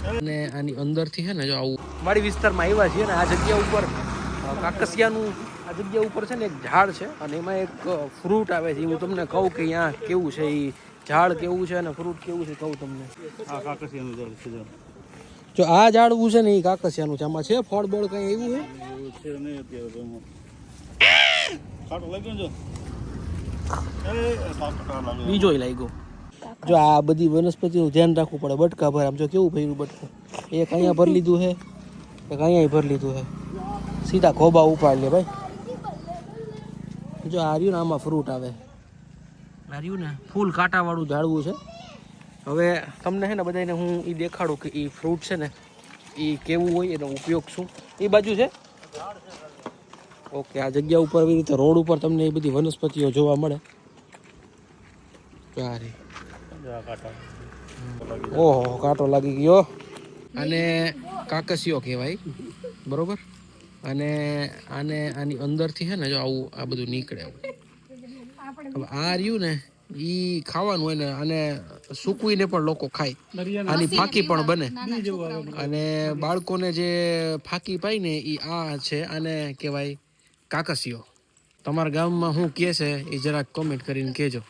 અને આની અંદરથી છે ને જો આવું વાડી વિસ્તારમાં આવ્યા છીએ ને આ જગ્યા ઉપર કાકસિયાનું આ જગ્યા ઉપર છે ને એક ઝાડ છે અને એમાં એક ફ્રૂટ આવે છે. હું તમને કહું કે અહીંયા કેવું છે, એ ઝાડ કેવું છે અને ફ્રૂટ કેવું છે કહું તમને. આ કાકસિયાનું ઝાડ છે. જો આ ઝાડવું છે ને એ કાકસિયાનું છે. આમાં છે ફળ બળ કઈ એવું છે? એવું છે નહીં અત્યારે તો. કાંટો લાગ્યો જો. બીજો લાગ્યો. જો આ બધી વનસ્પતિનું ધ્યાન રાખવું પડે. બટકા ભર આમ જો કેવું ભર્યું બટકું. એક અહીંયા ભરી લીધું છે, એક અહીંયા ભરી લીધું છે. સીધા ખોબા ઉપાડ લે ભાઈ. જો આ રહ્યું ને આમાં ફ્રૂટ આવે. આ રહ્યું ને ફૂલ કાંટાવાળું ઝાડવું છે. હવે તમને છે ને બધાને હું એ દેખાડું કે એ ફ્રૂટ છે ને એ કેવું હોય, એનો ઉપયોગ શું. એ બાજુ છે ઓકે. આ જગ્યા ઉપર એવી રીતે રોડ ઉપર તમને એ બધી વનસ્પતિઓ જોવા મળે. ઓહો કાંટો લાગી ગયો. અને કાકસિયો કહેવાય બરોબર. અને આની અંદરથી છે ને જો આવું આ બધું નીકળે. હવે આ રહ્યું ને એ ખાવાનું હોય ને, અને સૂકવીને પણ લોકો ખાય. આની ફાંકી પણ બને. અને બાળકોને જે ફાંકી પાય ને એ આ છે, આને કહેવાય કાકસિયો. તમારા ગામમાં શું કહે છે એ જરાક કોમેન્ટ કરીને કહેજો.